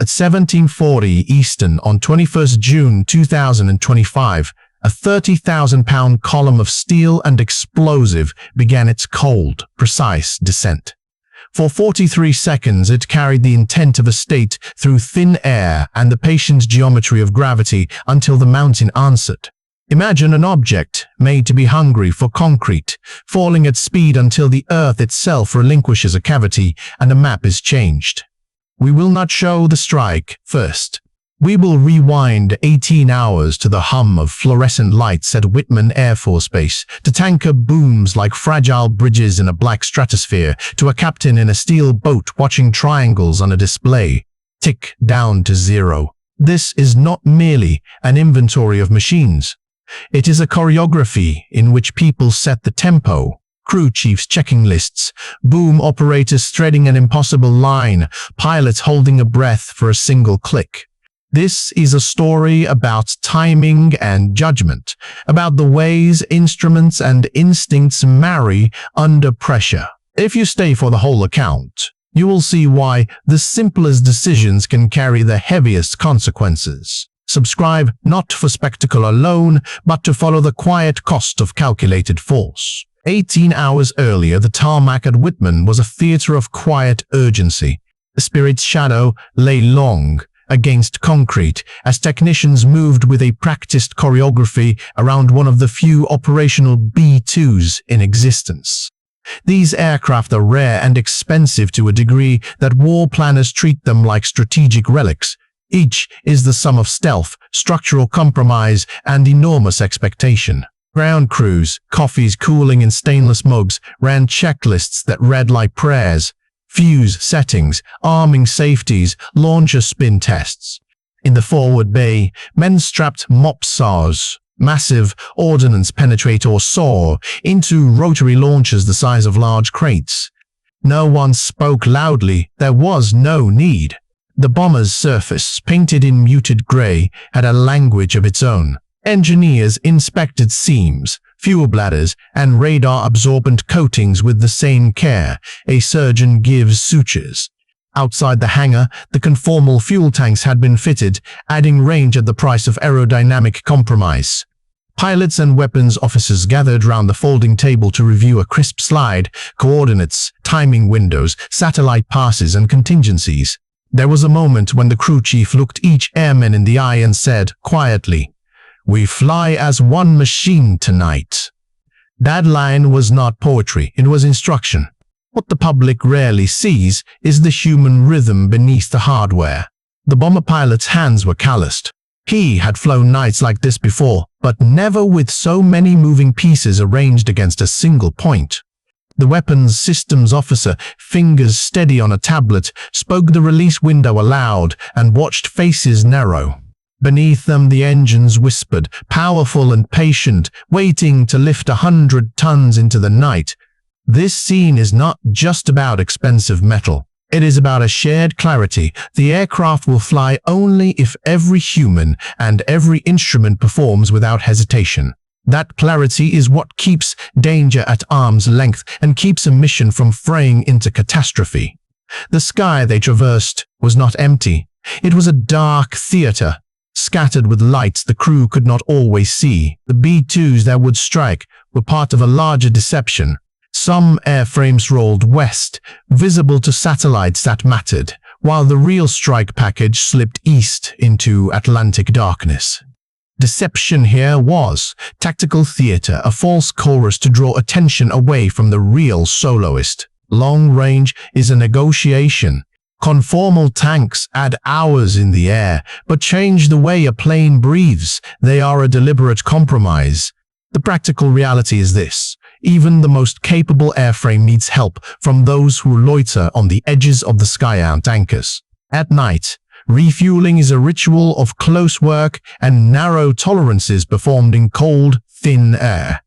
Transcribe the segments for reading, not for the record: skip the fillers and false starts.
At 1740 Eastern on 21st June 2025, a 30,000-pound column of steel and explosive began its cold, precise descent. For 43 seconds it carried the intent of a state through thin air and the patient geometry of gravity until the mountain answered. Imagine an object made to be hungry for concrete, falling at speed until the earth itself relinquishes a cavity and a map is changed. We will not show the strike first. We will rewind 18 hours to the hum of fluorescent lights at Whitman Air Force Base, to tanker booms like fragile bridges in a black stratosphere, to a captain in a steel boat watching triangles on a display tick down to zero. This is not merely an inventory of machines. It is a choreography in which people set the tempo. Crew chiefs checking lists, boom operators threading an impossible line, pilots holding a breath for a single click. This is a story about timing and judgment, about the ways instruments and instincts marry under pressure. If you stay for the whole account, you will see why the simplest decisions can carry the heaviest consequences. Subscribe not for spectacle alone, but to follow the quiet cost of calculated force. 18 hours earlier, the tarmac at Whitman was a theater of quiet urgency. The spirit's shadow lay long against concrete as technicians moved with a practiced choreography around one of the few operational B-2s in existence. These aircraft are rare and expensive to a degree that war planners treat them like strategic relics. Each is the sum of stealth, structural compromise, and enormous expectation. Ground crews, coffees cooling in stainless mugs, ran checklists that read like prayers. Fuse settings, arming safeties, launcher spin tests. In the forward bay, men strapped mop saws, massive ordnance penetrator saw, into rotary launchers the size of large crates. No one spoke loudly. There was no need. The bomber's surface, painted in muted gray, had a language of its own. Engineers inspected seams, fuel bladders, and radar-absorbent coatings with the same care a surgeon gives sutures. Outside the hangar, the conformal fuel tanks had been fitted, adding range at the price of aerodynamic compromise. Pilots and weapons officers gathered round the folding table to review a crisp slide, coordinates, timing windows, satellite passes, and contingencies. There was a moment when the crew chief looked each airman in the eye and said, quietly, "We fly as one machine tonight." That line was not poetry, it was instruction. What the public rarely sees is the human rhythm beneath the hardware. The bomber pilot's hands were calloused. He had flown nights like this before, but never with so many moving pieces arranged against a single point. The weapons systems officer, fingers steady on a tablet, spoke the release window aloud and watched faces narrow. Beneath them the engines whispered, powerful and patient, waiting to lift 100 tons into the night. This scene is not just about expensive metal. It is about a shared clarity. The aircraft will fly only if every human and every instrument performs without hesitation. That clarity is what keeps danger at arm's length and keeps a mission from fraying into catastrophe. The sky they traversed was not empty. It was a dark theater, scattered with lights the crew could not always see. The B-2s that would strike were part of a larger deception. Some airframes rolled west, visible to satellites that mattered, while the real strike package slipped east into Atlantic darkness. Deception here was tactical theater, a false chorus to draw attention away from the real soloist. Long range is a negotiation. Conformal tanks add hours in the air, but change the way a plane breathes. They are a deliberate compromise. The practical reality is this. Even the most capable airframe needs help from those who loiter on the edges of the sky tankers. At night, refueling is a ritual of close work and narrow tolerances performed in cold, thin air.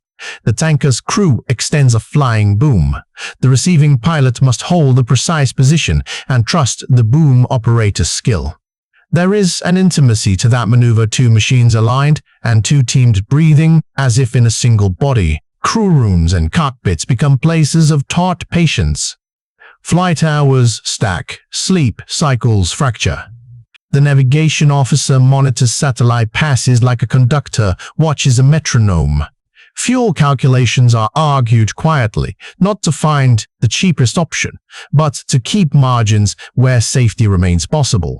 The tanker's crew extends a flying boom. The receiving pilot must hold a precise position and trust the boom operator's skill. There is an intimacy to that maneuver, two machines aligned and two teams breathing as if in a single body. Crew rooms and cockpits become places of taut patience. Flight hours stack, sleep cycles fracture. The navigation officer monitors satellite passes like a conductor watches a metronome. Fuel calculations are argued quietly, not to find the cheapest option, but to keep margins where safety remains possible.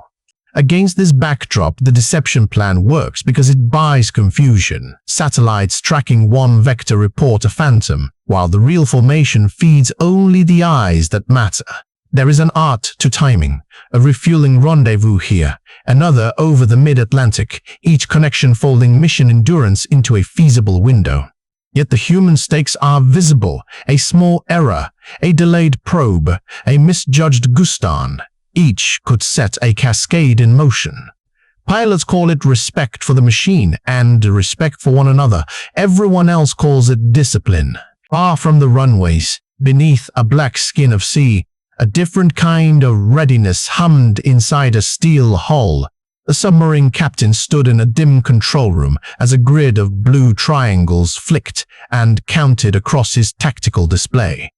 Against this backdrop, the deception plan works because it buys confusion. Satellites tracking one vector report a phantom, while the real formation feeds only the eyes that matter. There is an art to timing, a refueling rendezvous here, another over the mid-Atlantic, each connection folding mission endurance into a feasible window. Yet the human stakes are visible: a small error, a delayed probe, a misjudged Gustan. Each could set a cascade in motion. Pilots call it respect for the machine and respect for one another. Everyone else calls it discipline. Far from the runways, beneath a black skin of sea, a different kind of readiness hummed inside a steel hull. The submarine captain stood in a dim control room as a grid of blue triangles flicked and counted across his tactical display.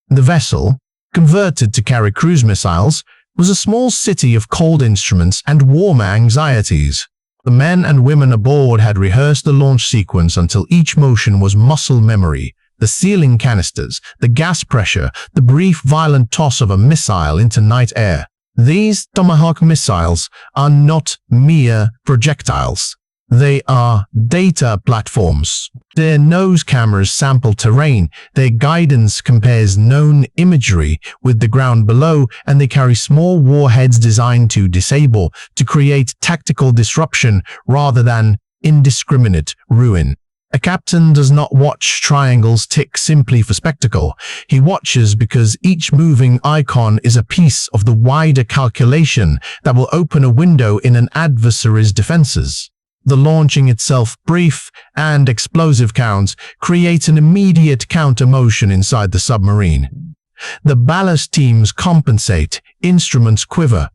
The vessel, converted to carry cruise missiles, was a small city of cold instruments and warmer anxieties. The men and women aboard had rehearsed the launch sequence until each motion was muscle memory. The sealing canisters, the gas pressure, the brief violent toss of a missile into night air. These Tomahawk missiles are not mere projectiles. They are data platforms. Their nose cameras sample terrain, their guidance compares known imagery with the ground below, and they carry small warheads designed to disable, to create tactical disruption rather than indiscriminate ruin. A captain does not watch triangles tick simply for spectacle. He watches because each moving icon is a piece of the wider calculation that will open a window in an adversary's defenses. The launching itself, brief and explosive counts, creates an immediate counter-motion inside the submarine. The ballast teams compensate, instruments quiver.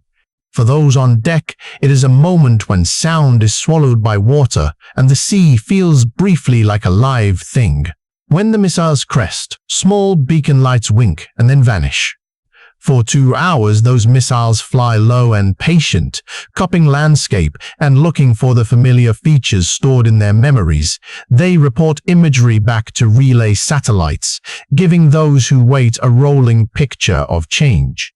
For those on deck, it is a moment when sound is swallowed by water and the sea feels briefly like a live thing. When the missiles crest, small beacon lights wink and then vanish. For 2 hours, those missiles fly low and patient, cupping landscape and looking for the familiar features stored in their memories. They report imagery back to relay satellites, giving those who wait a rolling picture of change.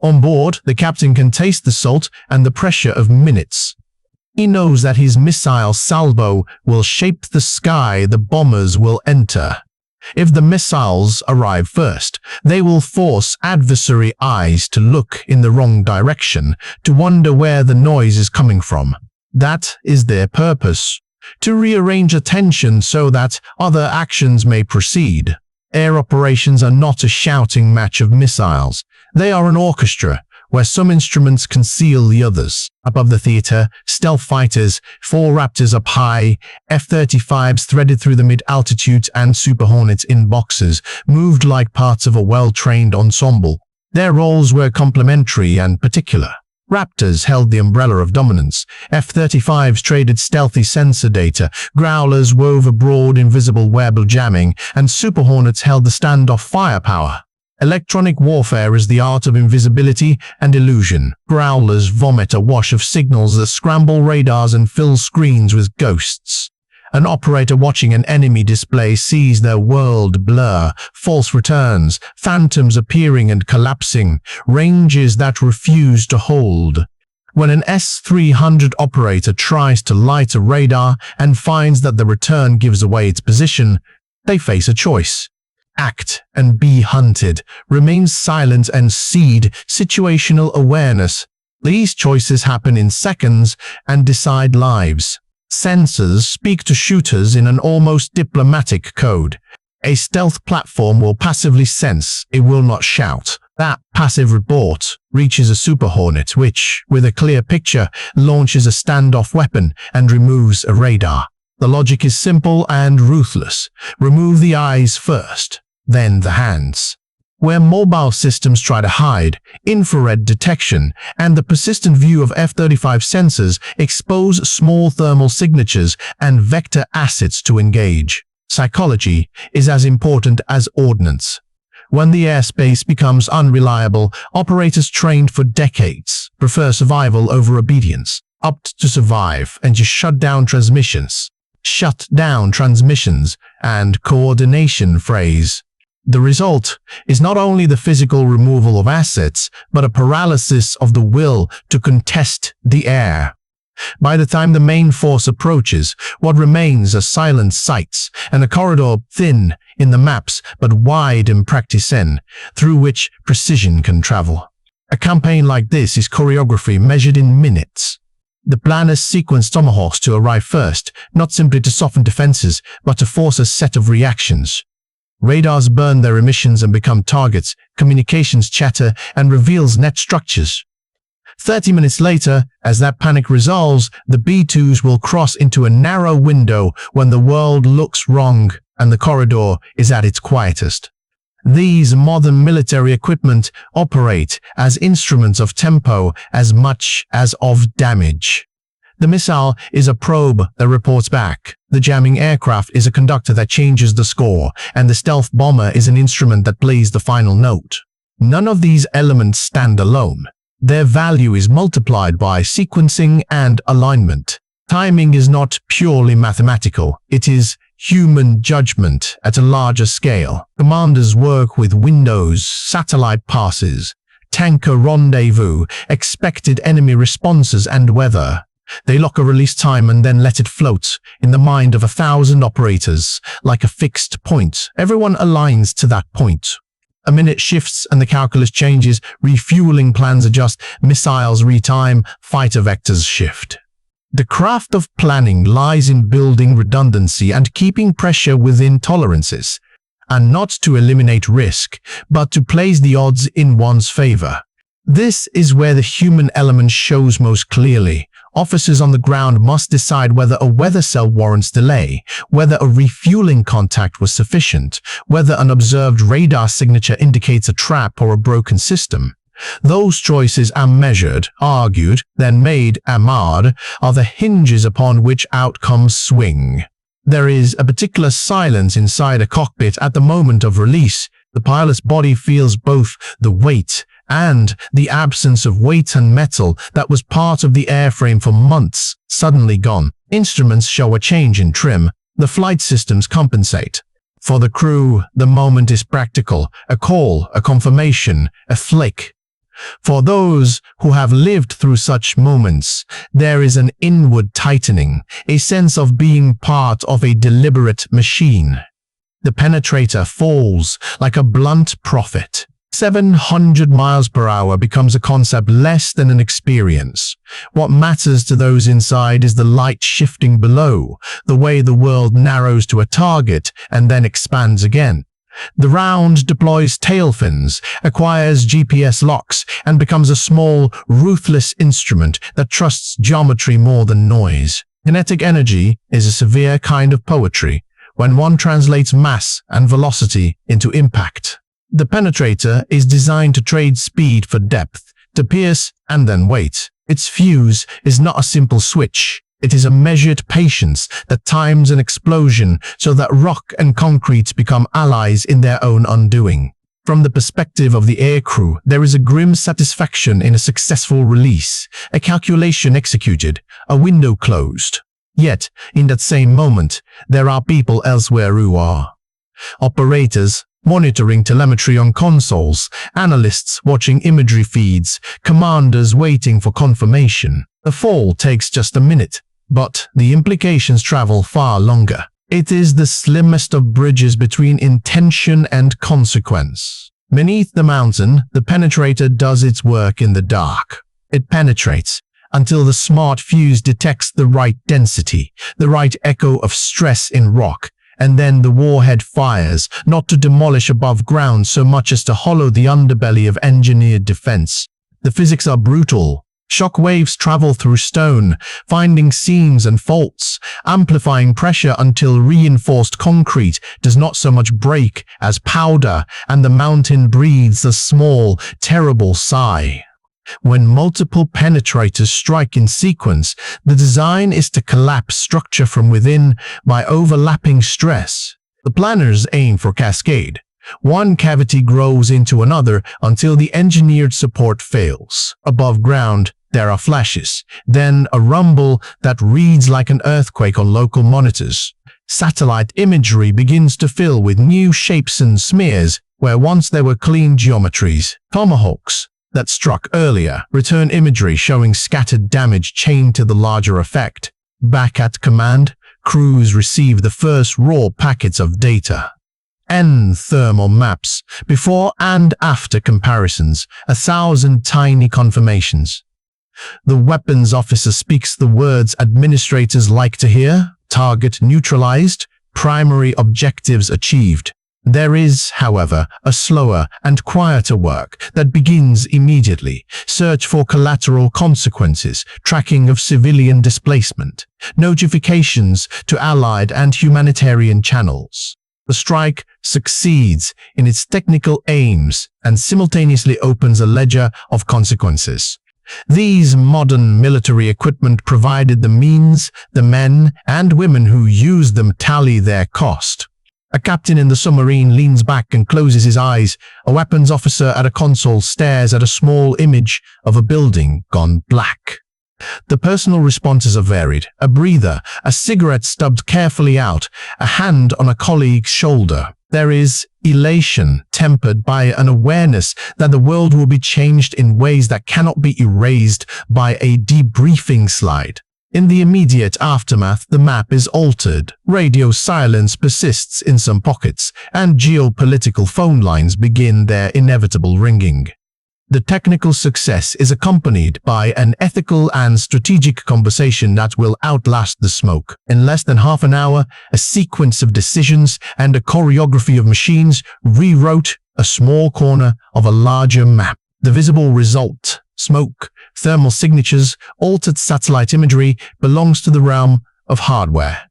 On board, the captain can taste the salt and the pressure of minutes. He knows that his missile salvo will shape the sky the bombers will enter. If the missiles arrive first, they will force adversary eyes to look in the wrong direction, to wonder where the noise is coming from. That is their purpose, to rearrange attention so that other actions may proceed. Air operations are not a shouting match of missiles. They are an orchestra, where some instruments conceal the others. Above the theater, stealth fighters, 4 Raptors up high, F-35s threaded through the mid-altitude, and Super Hornets in boxes, moved like parts of a well-trained ensemble. Their roles were complementary and particular. Raptors held the umbrella of dominance, F-35s traded stealthy sensor data, Growlers wove a broad invisible web of jamming, and Super Hornets held the standoff firepower. Electronic warfare is the art of invisibility and illusion. Growlers vomit a wash of signals that scramble radars and fill screens with ghosts. An operator watching an enemy display sees their world blur, false returns, phantoms appearing and collapsing, ranges that refuse to hold. When an S-300 operator tries to light a radar and finds that the return gives away its position, they face a choice. Act and be hunted, remain silent and cede situational awareness. These choices happen in seconds and decide lives. Sensors speak to shooters in an almost diplomatic code. A stealth platform will passively sense, it will not shout. That passive report reaches a Super Hornet which, with a clear picture, launches a standoff weapon and removes a radar. The logic is simple and ruthless. Remove the eyes first, then the hands. Where mobile systems try to hide, infrared detection and the persistent view of F-35 sensors expose small thermal signatures and vector assets to engage. Psychology is as important as ordnance. When the airspace becomes unreliable, operators trained for decades prefer survival over obedience, opt to survive and just shut down transmissions. Shut down transmissions and coordination phrase. The result is not only the physical removal of assets, but a paralysis of the will to contest the air. By the time the main force approaches, what remains are silent sights and a corridor thin in the maps but wide in practice through which precision can travel. A campaign like this is choreography measured in minutes. The planners sequence tomahawks to arrive first, not simply to soften defenses, but to force a set of reactions. Radars burn their emissions and become targets, communications chatter and reveals net structures. 30 minutes later, as that panic resolves, the B-2s will cross into a narrow window when the world looks wrong and the corridor is at its quietest. These modern military equipment operate as instruments of tempo as much as of damage. The missile is a probe that reports back. The jamming aircraft is a conductor that changes the score, and the stealth bomber is an instrument that plays the final note. None of these elements stand alone. Their value is multiplied by sequencing and alignment. Timing is not purely mathematical, it is human judgment at a larger scale. Commanders work with windows, satellite passes, tanker rendezvous, expected enemy responses and weather. They lock a release time and then let it float in the mind of 1,000 operators like a fixed point. Everyone aligns to that point. A minute shifts and the calculus changes, refueling plans adjust, missiles retime, fighter vectors shift. The craft of planning lies in building redundancy and keeping pressure within tolerances, and not to eliminate risk, but to place the odds in one's favor. This is where the human element shows most clearly. Officers on the ground must decide whether a weather cell warrants delay, whether a refueling contact was sufficient, whether an observed radar signature indicates a trap or a broken system. Those choices are measured, argued, then made, marred, are the hinges upon which outcomes swing. There is a particular silence inside a cockpit at the moment of release. The pilot's body feels both the weight and the absence of weight and metal that was part of the airframe for months, suddenly gone. Instruments show a change in trim. The flight systems compensate. For the crew, the moment is practical, a call, a confirmation, a flick. For those who have lived through such moments, there is an inward tightening, a sense of being part of a deliberate machine. The penetrator falls like a blunt prophet. 700 miles per hour becomes a concept less than an experience. What matters to those inside is the light shifting below, the way the world narrows to a target and then expands again. The round deploys tail fins, acquires GPS locks, and becomes a small, ruthless instrument that trusts geometry more than noise. Kinetic energy is a severe kind of poetry when one translates mass and velocity into impact. The penetrator is designed to trade speed for depth, to pierce and then wait. Its fuse is not a simple switch. It is a measured patience that times an explosion so that rock and concrete become allies in their own undoing. From the perspective of the aircrew, there is a grim satisfaction in a successful release, a calculation executed, a window closed. Yet, in that same moment, there are people elsewhere who are. Operators, monitoring telemetry on consoles, analysts watching imagery feeds, commanders waiting for confirmation. The fall takes just a minute, but the implications travel far longer. It is the slimmest of bridges between intention and consequence. Beneath the mountain, the penetrator does its work in the dark. It penetrates until the smart fuse detects the right density, the right echo of stress in rock, and then the warhead fires, not to demolish above ground so much as to hollow the underbelly of engineered defense. The physics are brutal. Shock waves travel through stone, finding seams and faults, amplifying pressure until reinforced concrete does not so much break as powder, and the mountain breathes a small, terrible sigh. When multiple penetrators strike in sequence, the design is to collapse structure from within by overlapping stress. The planners aim for cascade, One cavity grows into another until the engineered support fails. Above ground, there are flashes, then a rumble that reads like an earthquake on local monitors. Satellite imagery begins to fill with new shapes and smears where once there were clean geometries. Tomahawks that struck earlier return imagery showing scattered damage chained to the larger effect. Back at command, crews receive the first raw packets of data. Thermal maps, before and after comparisons, 1,000 tiny confirmations. The weapons officer speaks the words administrators like to hear: target neutralized, primary objectives achieved. There is, however, a slower and quieter work that begins immediately. Search for collateral consequences, tracking of civilian displacement, notifications to allied and humanitarian channels. The strike succeeds in its technical aims and simultaneously opens a ledger of consequences. These modern military equipment provided the means, the men and women who use them tally their cost. A captain in the submarine leans back and closes his eyes. A weapons officer at a console stares at a small image of a building gone black. The personal responses are varied: a breather, a cigarette stubbed carefully out, a hand on a colleague's shoulder. There is elation tempered by an awareness that the world will be changed in ways that cannot be erased by a debriefing slide. In the immediate aftermath, the map is altered, radio silence persists in some pockets, and geopolitical phone lines begin their inevitable ringing. The technical success is accompanied by an ethical and strategic conversation that will outlast the smoke. In less than half an hour, a sequence of decisions and a choreography of machines rewrote a small corner of a larger map. The visible result, smoke, thermal signatures, altered satellite imagery, belongs to the realm of hardware.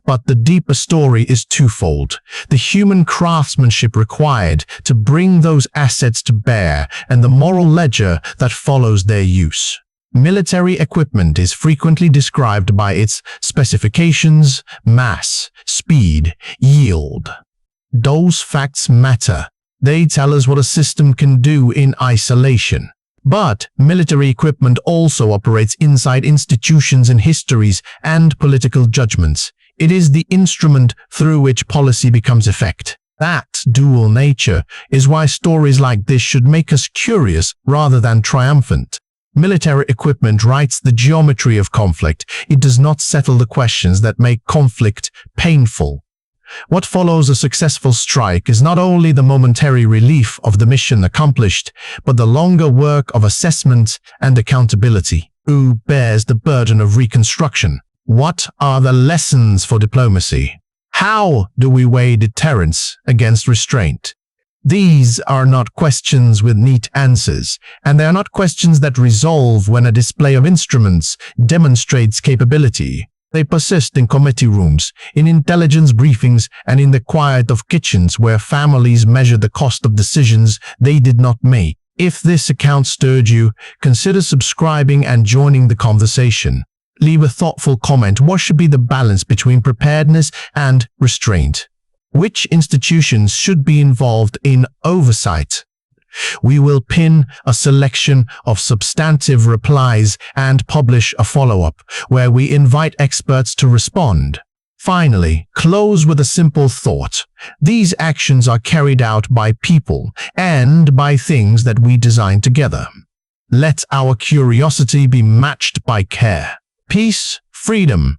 But the deeper story is twofold: the human craftsmanship required to bring those assets to bear and the moral ledger that follows their use. Military equipment is frequently described by its specifications, mass, speed, yield. Those facts matter. They tell us what a system can do in isolation. But military equipment also operates inside institutions and histories and political judgments. It is the instrument through which policy becomes effect. That dual nature is why stories like this should make us curious rather than triumphant. Military equipment writes the geometry of conflict. It does not settle the questions that make conflict painful. What follows a successful strike is not only the momentary relief of the mission accomplished, but the longer work of assessment and accountability. Who bears the burden of reconstruction? What are the lessons for diplomacy? How do we weigh deterrence against restraint? These are not questions with neat answers, and they are not questions that resolve when a display of instruments demonstrates capability. They persist in committee rooms, in intelligence briefings, and in the quiet of kitchens where families measure the cost of decisions they did not make. If this account stirred you, consider subscribing and joining the conversation. Leave a thoughtful comment. What should be the balance between preparedness and restraint? Which institutions should be involved in oversight? We will pin a selection of substantive replies and publish a follow-up where we invite experts to respond. Finally, close with a simple thought. These actions are carried out by people and by things that we design together. Let our curiosity be matched by care. Peace, freedom,